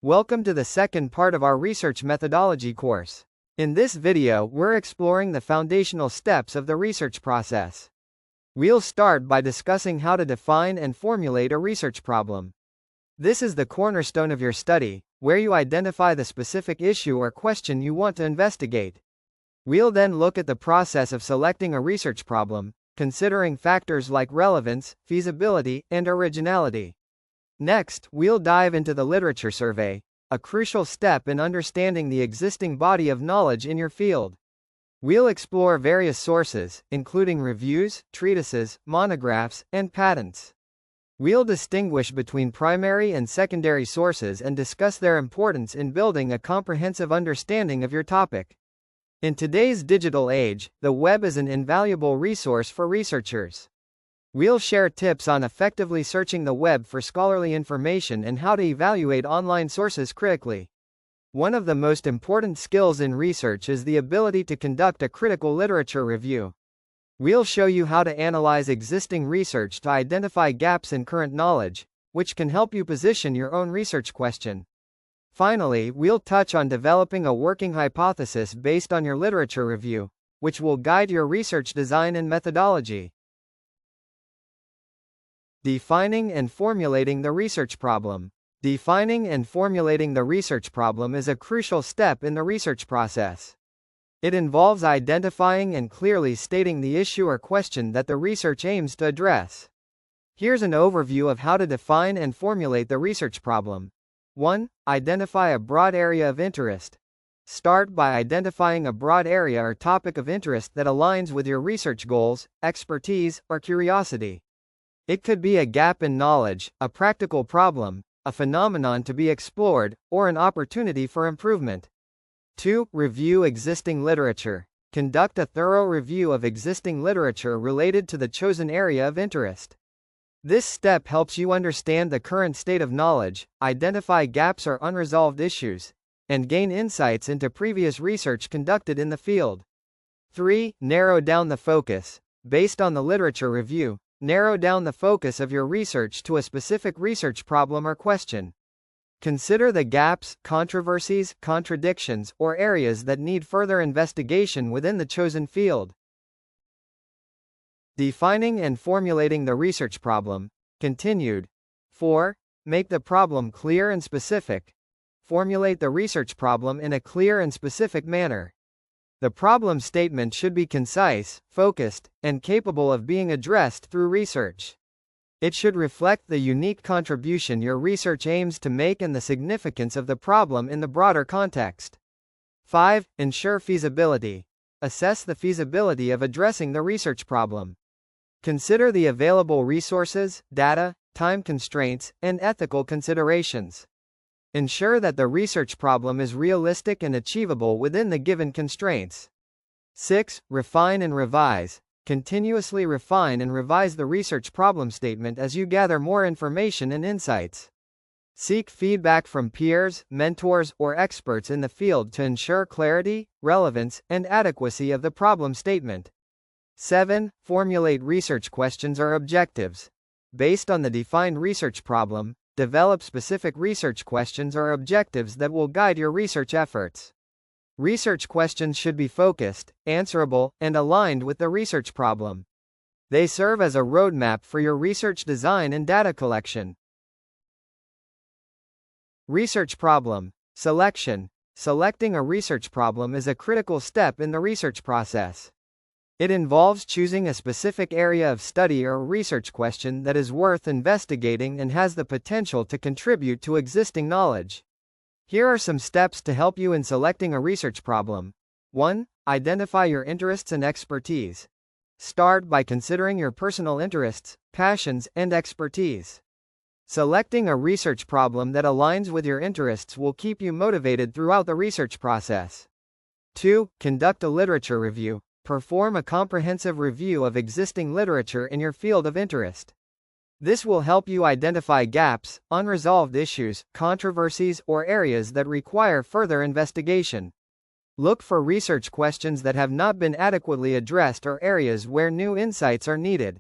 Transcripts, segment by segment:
Welcome to the second part of our research methodology course. In this video, we're exploring the foundational steps of the research process. We'll start by discussing how to define and formulate a research problem. This is the cornerstone of your study, where you identify the specific issue or question you want to investigate. We'll then look at the process of selecting a research problem, considering factors like relevance, feasibility, and originality. Next, we'll dive into the literature survey, a crucial step in understanding the existing body of knowledge in your field. We'll explore various sources, including reviews, treatises, monographs, and patents. We'll distinguish between primary and secondary sources and discuss their importance in building a comprehensive understanding of your topic. In today's digital age, the web is an invaluable resource for researchers. We'll share tips on effectively searching the web for scholarly information and how to evaluate online sources critically. One of the most important skills in research is the ability to conduct a critical literature review. We'll show you how to analyze existing research to identify gaps in current knowledge, which can help you position your own research question. Finally, we'll touch on developing a working hypothesis based on your literature review, which will guide your research design and methodology. Defining and formulating the research problem. Defining and formulating the research problem is a crucial step in the research process. It involves identifying and clearly stating the issue or question that the research aims to address. Here's an overview of how to define and formulate the research problem. 1. Identify a broad area of interest. Start by identifying a broad area or topic of interest that aligns with your research goals, expertise, or curiosity. It could be a gap in knowledge, a practical problem, a phenomenon to be explored, or an opportunity for improvement. 2. Review existing literature. Conduct a thorough review of existing literature related to the chosen area of interest. This step helps you understand the current state of knowledge, identify gaps or unresolved issues, and gain insights into previous research conducted in the field. 3. Narrow down the focus. Based on the literature review, narrow down the focus of your research to a specific research problem or question. Consider the gaps, controversies, contradictions, or areas that need further investigation within the chosen field. Defining and formulating the research problem. Continued. 4. Make the problem clear and specific. Formulate the research problem in a clear and specific manner. The problem statement should be concise, focused, and capable of being addressed through research. It should reflect the unique contribution your research aims to make and the significance of the problem in the broader context. 5. Ensure feasibility. Assess the feasibility of addressing the research problem. Consider the available resources, data, time constraints, and ethical considerations. Ensure that the research problem is realistic and achievable within the given constraints. 6. Refine and revise. Continuously refine and revise the research problem statement as you gather more information and insights. Seek feedback from peers, mentors, or experts in the field to ensure clarity, relevance, and adequacy of the problem statement. 7. Formulate research questions or objectives. Based on the defined research problem, develop specific research questions or objectives that will guide your research efforts. Research questions should be focused, answerable, and aligned with the research problem. They serve as a roadmap for your research design and data collection. Research problem selection. Selecting a research problem is a critical step in the research process. It involves choosing a specific area of study or research question that is worth investigating and has the potential to contribute to existing knowledge. Here are some steps to help you in selecting a research problem. 1. Identify your interests and expertise. Start by considering your personal interests, passions, and expertise. Selecting a research problem that aligns with your interests will keep you motivated throughout the research process. 2. Conduct a literature review. Perform a comprehensive review of existing literature in your field of interest. This will help you identify gaps, unresolved issues, controversies, or areas that require further investigation. Look for research questions that have not been adequately addressed or areas where new insights are needed.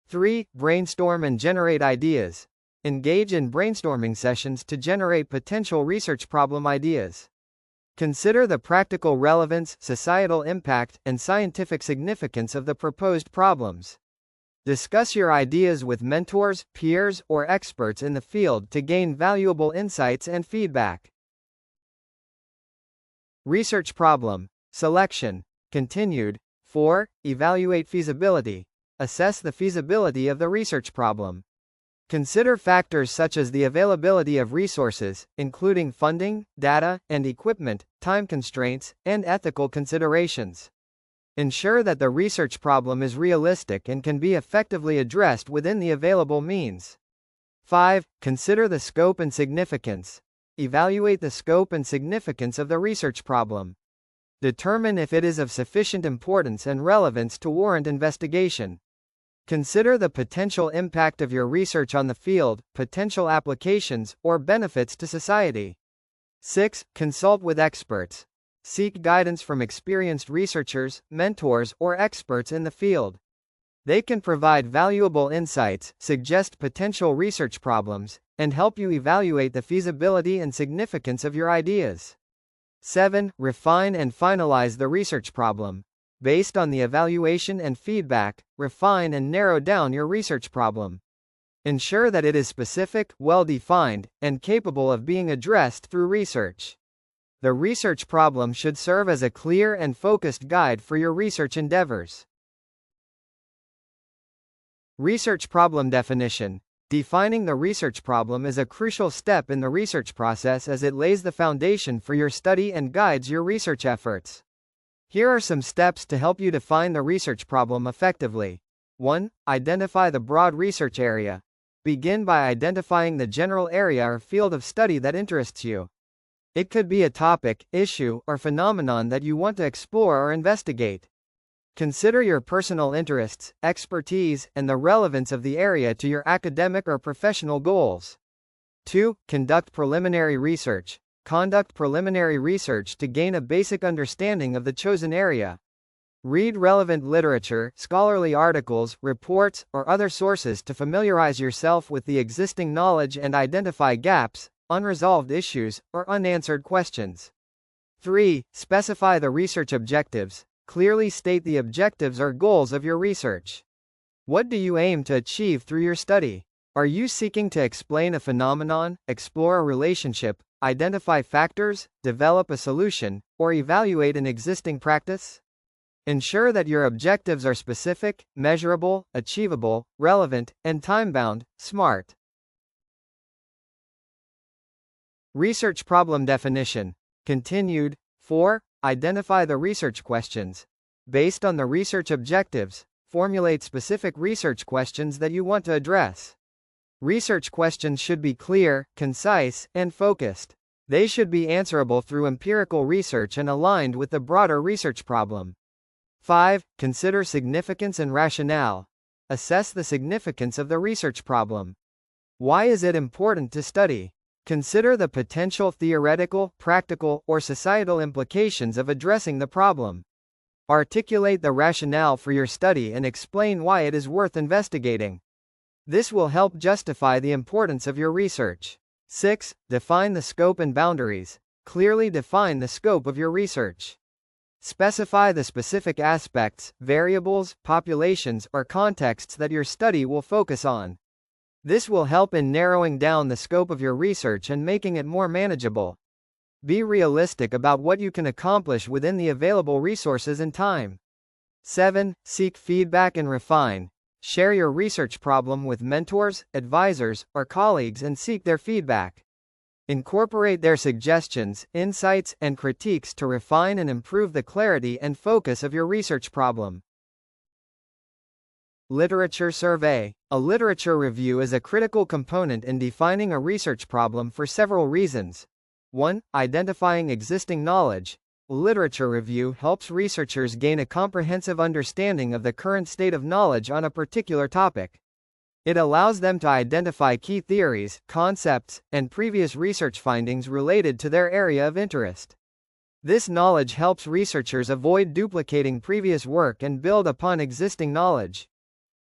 3. Brainstorm and generate ideas. Engage in brainstorming sessions to generate potential research problem ideas. Consider the practical relevance, societal impact, and scientific significance of the proposed problems. Discuss your ideas with mentors, peers, or experts in the field to gain valuable insights and feedback. Research problem selection. Continued. 4. Evaluate feasibility. Assess the feasibility of the research problem. Consider factors such as the availability of resources, including funding, data, and equipment, time constraints, and ethical considerations. Ensure that the research problem is realistic and can be effectively addressed within the available means. 5. Consider the scope and significance. Evaluate the scope and significance of the research problem. Determine if it is of sufficient importance and relevance to warrant investigation. Consider the potential impact of your research on the field, potential applications, or benefits to society. 6. Consult with experts. Seek guidance from experienced researchers, mentors, or experts in the field. They can provide valuable insights, suggest potential research problems, and help you evaluate the feasibility and significance of your ideas. 7. Refine and finalize the research problem. Based on the evaluation and feedback, refine and narrow down your research problem. Ensure that it is specific, well-defined, and capable of being addressed through research. The research problem should serve as a clear and focused guide for your research endeavors. Research problem definition. Defining the research problem is a crucial step in the research process as it lays the foundation for your study and guides your research efforts. Here are some steps to help you define the research problem effectively. 1. Identify the broad research area. Begin by identifying the general area or field of study that interests you. It could be a topic, issue, or phenomenon that you want to explore or investigate. Consider your personal interests, expertise, and the relevance of the area to your academic or professional goals. 2. Conduct preliminary research. Conduct preliminary research to gain a basic understanding of the chosen area. Read relevant literature, scholarly articles, reports, or other sources to familiarize yourself with the existing knowledge and identify gaps, unresolved issues, or unanswered questions. 3. Specify the research objectives. Clearly state the objectives or goals of your research. What do you aim to achieve through your study? Are you seeking to explain a phenomenon, explore a relationship, identify factors, develop a solution, or evaluate an existing practice? Ensure that your objectives are specific, measurable, achievable, relevant, and time-bound. SMART. Research problem definition. Continued. 4. Identify the research questions. Based on the research objectives, formulate specific research questions that you want to address. Research questions should be clear, concise, and focused. They should be answerable through empirical research and aligned with the broader research problem. 5. Consider significance and rationale. Assess the significance of the research problem. Why is it important to study? Consider the potential theoretical, practical, or societal implications of addressing the problem. Articulate the rationale for your study and explain why it is worth investigating. This will help justify the importance of your research. 6. Define the scope and boundaries. Clearly define the scope of your research. Specify the specific aspects, variables, populations, or contexts that your study will focus on. This will help in narrowing down the scope of your research and making it more manageable. Be realistic about what you can accomplish within the available resources and time. 7. Seek feedback and refine. Share your research problem with mentors, advisors, or colleagues and seek their feedback. Incorporate their suggestions, insights, and critiques to refine and improve the clarity and focus of your research problem. Literature survey. A literature review is a critical component in defining a research problem for several reasons. 1. Identifying existing knowledge. Literature review helps researchers gain a comprehensive understanding of the current state of knowledge on a particular topic. It allows them to identify key theories, concepts, and previous research findings related to their area of interest. This knowledge helps researchers avoid duplicating previous work and build upon existing knowledge.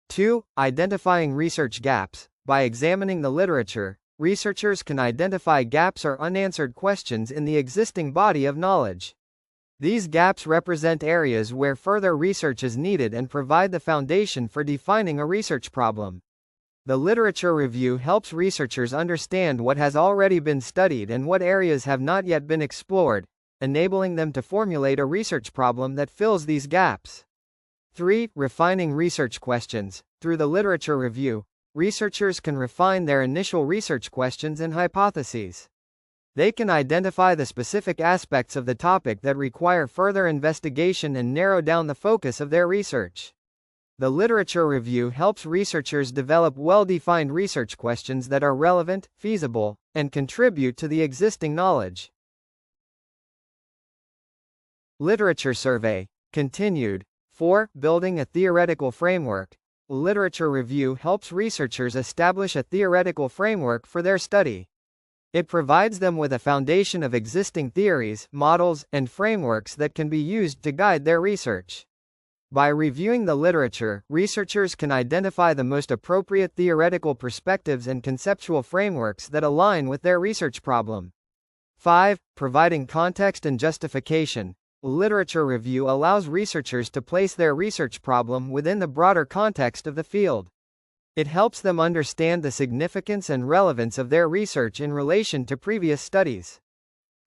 2. Identifying research gaps. By examining the literature, researchers can identify gaps or unanswered questions in the existing body of knowledge. These gaps represent areas where further research is needed and provide the foundation for defining a research problem. The literature review helps researchers understand what has already been studied and what areas have not yet been explored, enabling them to formulate a research problem that fills these gaps. 3. Refining research questions. Through the literature review, researchers can refine their initial research questions and hypotheses. They can identify the specific aspects of the topic that require further investigation and narrow down the focus of their research. The literature review helps researchers develop well-defined research questions that are relevant, feasible, and contribute to the existing knowledge. Literature survey. Continued. 4. Building a theoretical framework. Literature review helps researchers establish a theoretical framework for their study. It provides them with a foundation of existing theories, models, and frameworks that can be used to guide their research. By reviewing the literature, researchers can identify the most appropriate theoretical perspectives and conceptual frameworks that align with their research problem. 5. Providing context and justification. Literature review allows researchers to place their research problem within the broader context of the field. It helps them understand the significance and relevance of their research in relation to previous studies.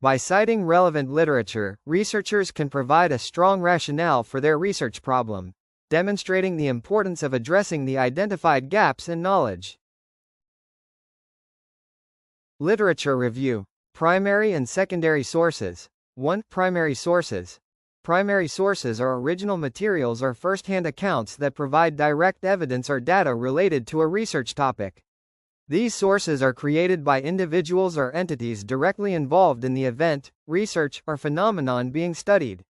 By citing relevant literature, researchers can provide a strong rationale for their research problem, demonstrating the importance of addressing the identified gaps in knowledge. Literature review. Primary and secondary sources. 1. Primary sources. Primary sources are original materials or first-hand accounts that provide direct evidence or data related to a research topic. These sources are created by individuals or entities directly involved in the event, research, or phenomenon being studied.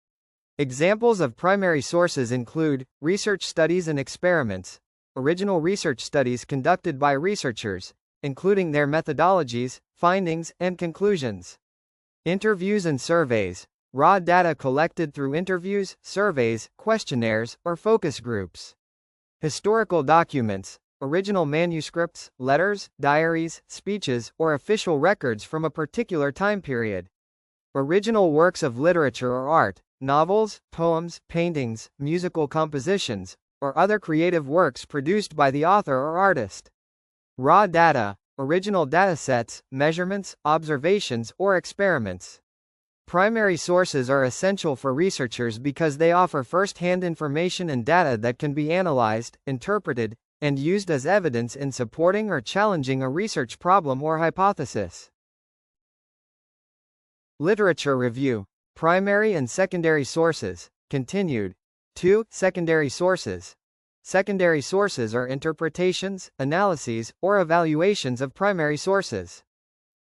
Examples of primary sources include research studies and experiments, original research studies conducted by researchers, including their methodologies, findings, and conclusions. Interviews and surveys. Raw data collected through interviews, surveys, questionnaires, or focus groups. Historical documents. Original manuscripts, letters, diaries, speeches, or official records from a particular time period. Original works of literature or art. Novels, poems, paintings, musical compositions, or other creative works produced by the author or artist. Raw data. Original datasets, measurements, observations, or experiments. Primary sources are essential for researchers because they offer first-hand information and data that can be analyzed, interpreted, and used as evidence in supporting or challenging a research problem or hypothesis. Literature review. Primary and secondary sources. Continued. 2. Secondary sources. Secondary sources are interpretations, analyses, or evaluations of primary sources.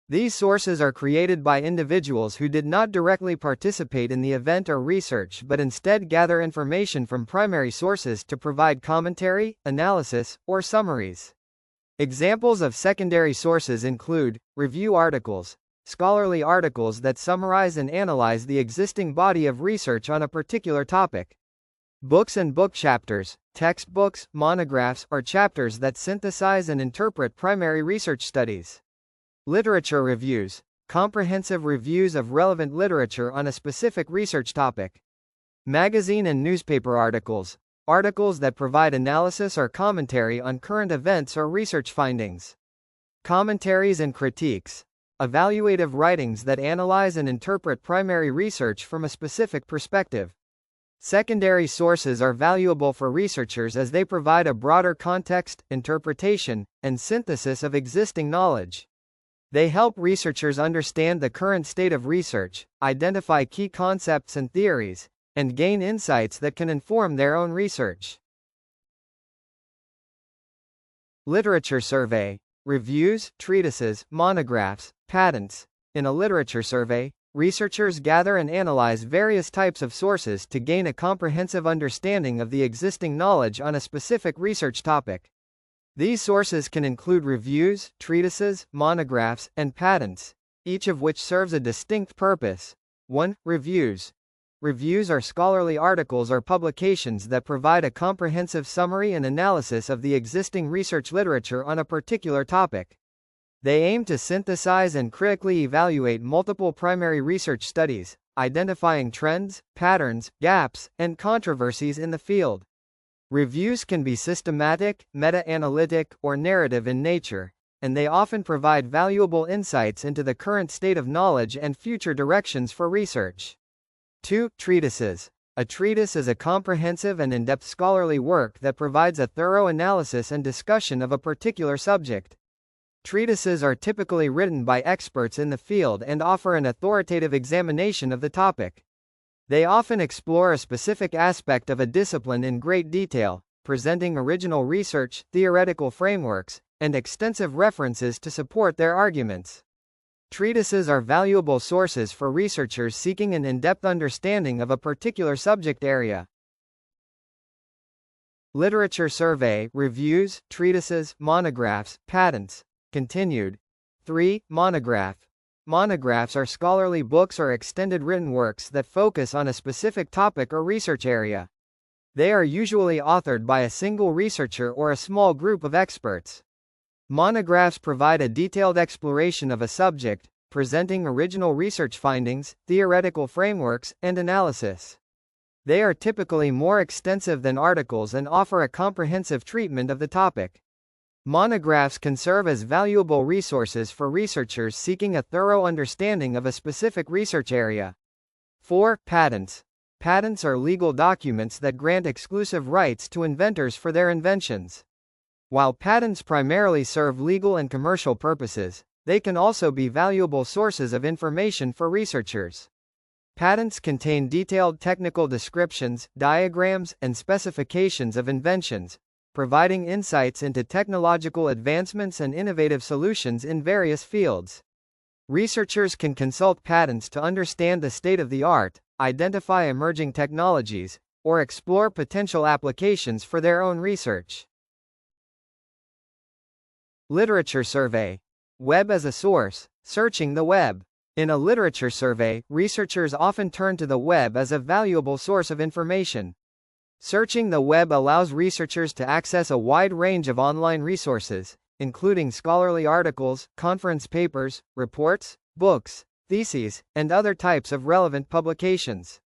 These sources are created by individuals who did not directly participate in the event or research but instead gather information from primary sources to provide commentary, analysis, or summaries. Examples of secondary sources include review articles, scholarly articles that summarize and analyze the existing body of research on a particular topic. Books and book chapters, textbooks, monographs, or chapters that synthesize and interpret primary research studies. Literature reviews. Comprehensive reviews of relevant literature on a specific research topic. Magazine and newspaper articles. Articles that provide analysis or commentary on current events or research findings. Commentaries and critiques. Evaluative writings that analyze and interpret primary research from a specific perspective. Secondary sources are valuable for researchers as they provide a broader context, interpretation, and synthesis of existing knowledge. They help researchers understand the current state of research, identify key concepts and theories, and gain insights that can inform their own research. Literature survey. Reviews, treatises, monographs, patents. In a literature survey, researchers gather and analyze various types of sources to gain a comprehensive understanding of the existing knowledge on a specific research topic. These sources can include reviews, treatises, monographs, and patents, each of which serves a distinct purpose. 1. Reviews. Reviews are scholarly articles or publications that provide a comprehensive summary and analysis of the existing research literature on a particular topic. They aim to synthesize and critically evaluate multiple primary research studies, identifying trends, patterns, gaps, and controversies in the field. Reviews can be systematic, meta-analytic, or narrative in nature, and they often provide valuable insights into the current state of knowledge and future directions for research. 2. Treatises. A treatise is a comprehensive and in-depth scholarly work that provides a thorough analysis and discussion of a particular subject. Treatises are typically written by experts in the field and offer an authoritative examination of the topic. They often explore a specific aspect of a discipline in great detail, presenting original research, theoretical frameworks, and extensive references to support their arguments. Treatises are valuable sources for researchers seeking an in-depth understanding of a particular subject area. Literature survey, reviews, treatises, monographs, patents. Continued. 3. Monograph. Monographs are scholarly books or extended written works that focus on a specific topic or research area. They are usually authored by a single researcher or a small group of experts. Monographs provide a detailed exploration of a subject, presenting original research findings, theoretical frameworks, and analysis. They are typically more extensive than articles and offer a comprehensive treatment of the topic. Monographs can serve as valuable resources for researchers seeking a thorough understanding of a specific research area. 4. Patents. Patents are legal documents that grant exclusive rights to inventors for their inventions. While patents primarily serve legal and commercial purposes, they can also be valuable sources of information for researchers. Patents contain detailed technical descriptions, diagrams, and specifications of inventions, providing insights into technological advancements and innovative solutions in various fields. Researchers can consult patents to understand the state of the art, identify emerging technologies, or explore potential applications for their own research. Literature survey. Web as a source, searching the web. In a literature survey, researchers often turn to the web as a valuable source of information. Searching the web allows researchers to access a wide range of online resources, including scholarly articles, conference papers, reports, books, theses, and other types of relevant publications.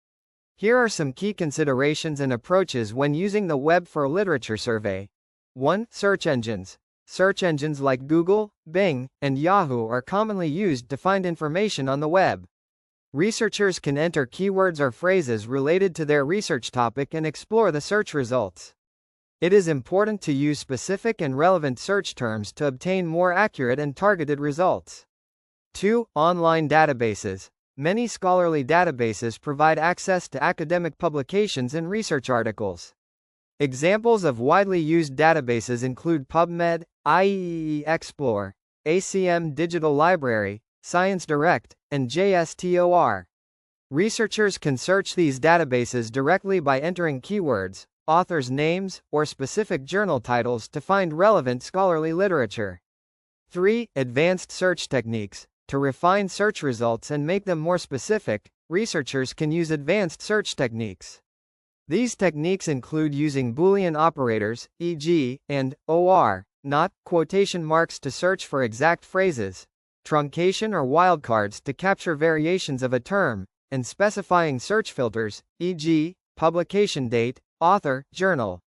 Here are some key considerations and approaches when using the web for a literature survey. 1. Search engines. Search engines like Google, Bing, and Yahoo are commonly used to find information on the web. Researchers can enter keywords or phrases related to their research topic and explore the search results. It is important to use specific and relevant search terms to obtain more accurate and targeted results. 2. Online databases. Many scholarly databases provide access to academic publications and research articles. Examples of widely used databases include PubMed, IEEE Explore, ACM Digital Library, ScienceDirect, and JSTOR. Researchers can search these databases directly by entering keywords, authors' names, or specific journal titles to find relevant scholarly literature. 3. Advanced search techniques. To refine search results and make them more specific, researchers can use advanced search techniques. These techniques include using Boolean operators, e.g., and, or, not, quotation marks to search for exact phrases, truncation or wildcards to capture variations of a term, and specifying search filters, e.g., publication date, author, journal.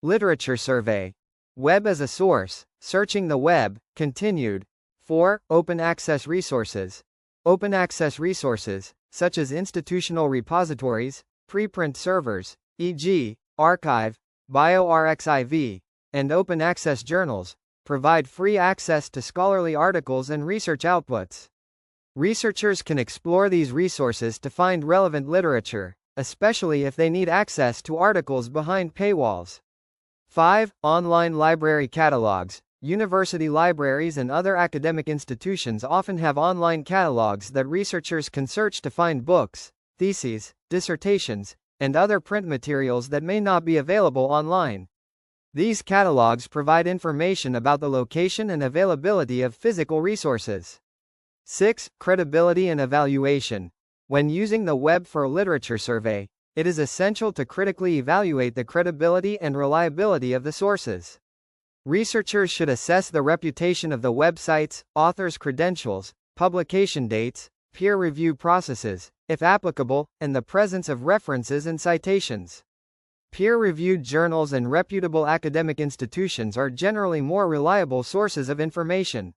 Literature survey. Web as a source, searching the web, continued. 4. Open access resources. Open access resources, such as institutional repositories, preprint servers, e.g., arXiv, bioRxiv, and open access journals, provide free access to scholarly articles and research outputs. Researchers can explore these resources to find relevant literature, especially if they need access to articles behind paywalls. 5. Online library catalogs. University libraries and other academic institutions often have online catalogs that researchers can search to find books, theses, dissertations, and other print materials that may not be available online. These catalogs provide information about the location and availability of physical resources. 6. Credibility and evaluation. When using the web for a literature survey, it is essential to critically evaluate the credibility and reliability of the sources. Researchers should assess the reputation of the websites, authors' credentials, publication dates, peer review processes, if applicable, and the presence of references and citations. Peer-reviewed journals and reputable academic institutions are generally more reliable sources of information.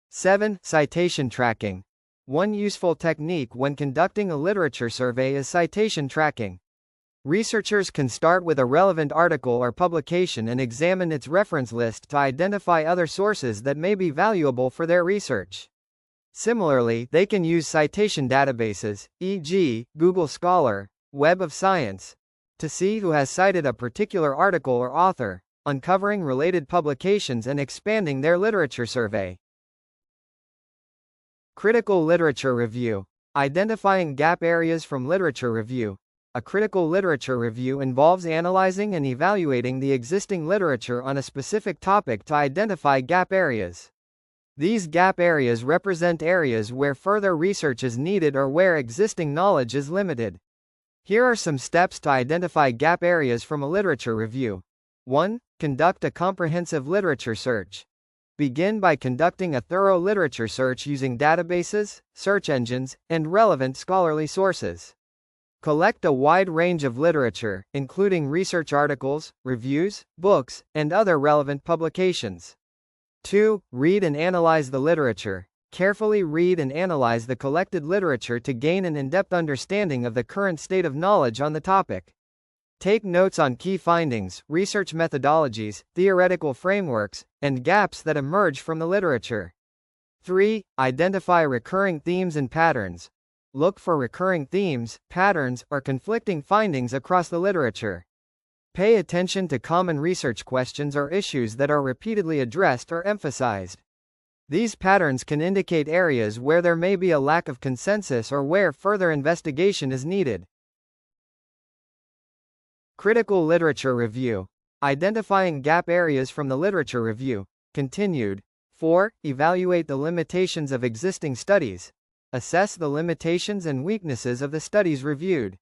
7. Citation tracking. One useful technique when conducting a literature survey is citation tracking. Researchers can start with a relevant article or publication and examine its reference list to identify other sources that may be valuable for their research. Similarly, they can use citation databases, e.g., Google Scholar, Web of Science, to see who has cited a particular article or author, uncovering related publications and expanding their literature survey. Critical literature review. Identifying gap areas from literature review. A critical literature review involves analyzing and evaluating the existing literature on a specific topic to identify gap areas. These gap areas represent areas where further research is needed or where existing knowledge is limited. Here are some steps to identify gap areas from a literature review. 1. Conduct a comprehensive literature search. Begin by conducting a thorough literature search using databases, search engines, and relevant scholarly sources. Collect a wide range of literature, including research articles, reviews, books, and other relevant publications. 2. Read and analyze the literature. Carefully read and analyze the collected literature to gain an in-depth understanding of the current state of knowledge on the topic. Take notes on key findings, research methodologies, theoretical frameworks, and gaps that emerge from the literature. 3. Identify recurring themes and patterns. Look for recurring themes, patterns, or conflicting findings across the literature. Pay attention to common research questions or issues that are repeatedly addressed or emphasized. These patterns can indicate areas where there may be a lack of consensus or where further investigation is needed. Critical literature review. Identifying gap areas from the literature review. Continued. 4. Evaluate the limitations of existing studies. Assess the limitations and weaknesses of the studies reviewed.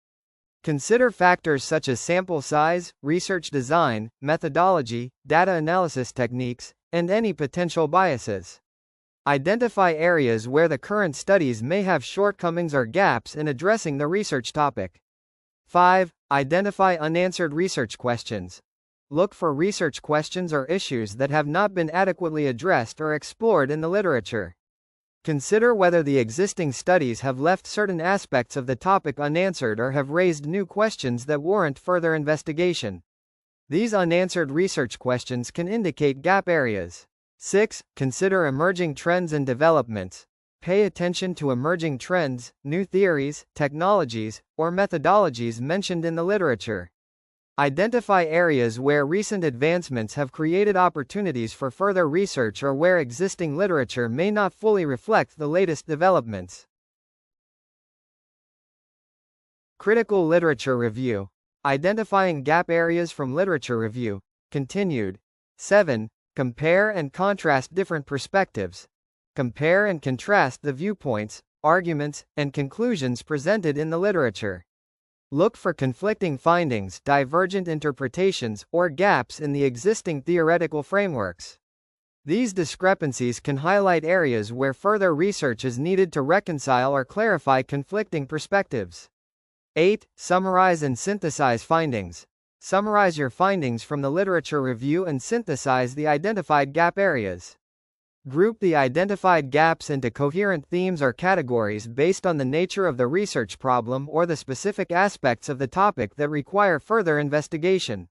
Consider factors such as sample size, research design, methodology, data analysis techniques, and any potential biases. Identify areas where the current studies may have shortcomings or gaps in addressing the research topic. 5. Identify unanswered research questions. Look for research questions or issues that have not been adequately addressed or explored in the literature. Consider whether the existing studies have left certain aspects of the topic unanswered or have raised new questions that warrant further investigation. These unanswered research questions can indicate gap areas. 6. Consider emerging trends and developments. Pay attention to emerging trends, new theories, technologies, or methodologies mentioned in the literature. Identify areas where recent advancements have created opportunities for further research or where existing literature may not fully reflect the latest developments. Critical literature review. Identifying gap areas from literature review. Continued. 7. Compare and contrast different perspectives. Compare and contrast the viewpoints, arguments, and conclusions presented in the literature. Look for conflicting findings, divergent interpretations, or gaps in the existing theoretical frameworks. These discrepancies can highlight areas where further research is needed to reconcile or clarify conflicting perspectives. 8. Summarize and synthesize findings. Summarize your findings from the literature review and synthesize the identified gap areas. Group the identified gaps into coherent themes or categories based on the nature of the research problem or the specific aspects of the topic that require further investigation.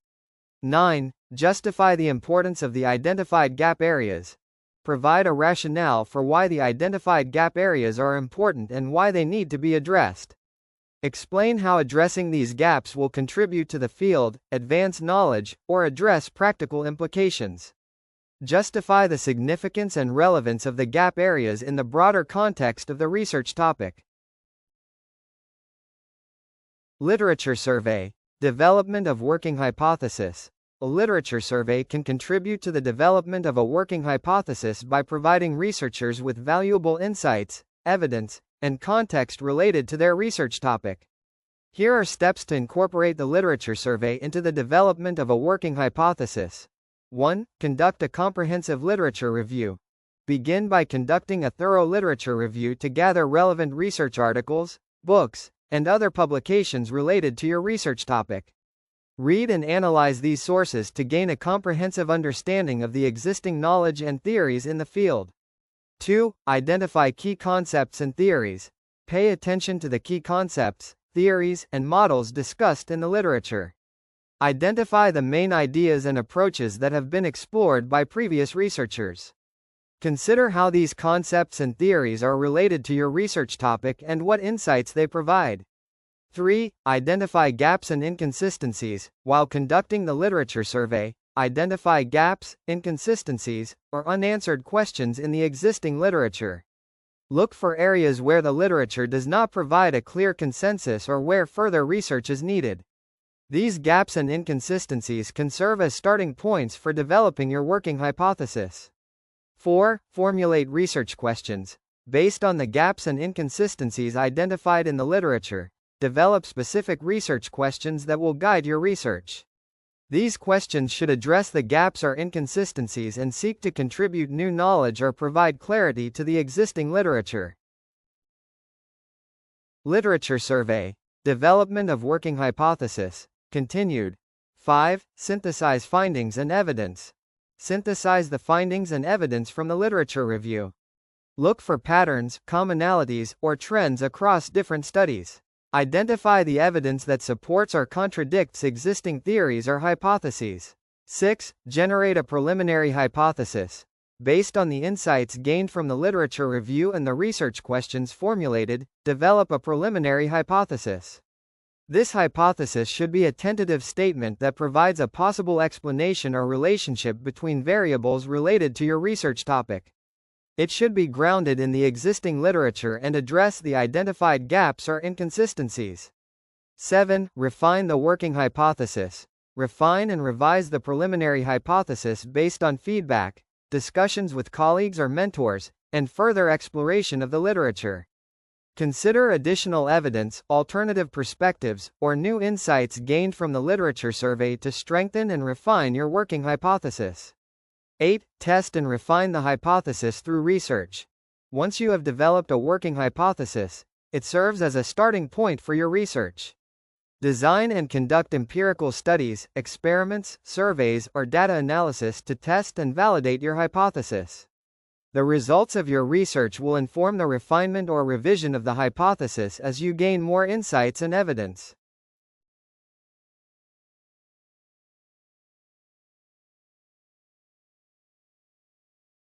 9. Justify the importance of the identified gap areas. Provide a rationale for why the identified gap areas are important and why they need to be addressed. Explain how addressing these gaps will contribute to the field, advance knowledge, or address practical implications. Justify the significance and relevance of the gap areas in the broader context of the research topic. Literature survey. Development of working hypothesis. A literature survey can contribute to the development of a working hypothesis by providing researchers with valuable insights, evidence, and context related to their research topic. Here are steps to incorporate the literature survey into the development of a working hypothesis. 1. Conduct a comprehensive literature review. Begin by conducting a thorough literature review to gather relevant research articles, books, and other publications related to your research topic. Read and analyze these sources to gain a comprehensive understanding of the existing knowledge and theories in the field. 2. Identify key concepts and theories. Pay attention to the key concepts, theories, and models discussed in the literature. Identify the main ideas and approaches that have been explored by previous researchers. Consider how these concepts and theories are related to your research topic and what insights they provide. 3. Identify gaps and inconsistencies. While conducting the literature survey, identify gaps, inconsistencies, or unanswered questions in the existing literature. Look for areas where the literature does not provide a clear consensus or where further research is needed. These gaps and inconsistencies can serve as starting points for developing your working hypothesis. 4. Formulate research questions. Based on the gaps and inconsistencies identified in the literature, develop specific research questions that will guide your research. These questions should address the gaps or inconsistencies and seek to contribute new knowledge or provide clarity to the existing literature. Literature survey. Development of working hypothesis. Continued. 5. Synthesize findings and evidence. Synthesize the findings and evidence from the literature review. Look for patterns, commonalities, or trends across different studies. Identify the evidence that supports or contradicts existing theories or hypotheses. 6. Generate a preliminary hypothesis. Based on the insights gained from the literature review and the research questions formulated, develop a preliminary hypothesis. This hypothesis should be a tentative statement that provides a possible explanation or relationship between variables related to your research topic. It should be grounded in the existing literature and address the identified gaps or inconsistencies. 7. Refine the working hypothesis. Refine and revise the preliminary hypothesis based on feedback, discussions with colleagues or mentors, and further exploration of the literature. Consider additional evidence, alternative perspectives, or new insights gained from the literature survey to strengthen and refine your working hypothesis. 8. Test and refine the hypothesis through research. Once you have developed a working hypothesis, it serves as a starting point for your research. Design and conduct empirical studies, experiments, surveys, or data analysis to test and validate your hypothesis. The results of your research will inform the refinement or revision of the hypothesis as you gain more insights and evidence.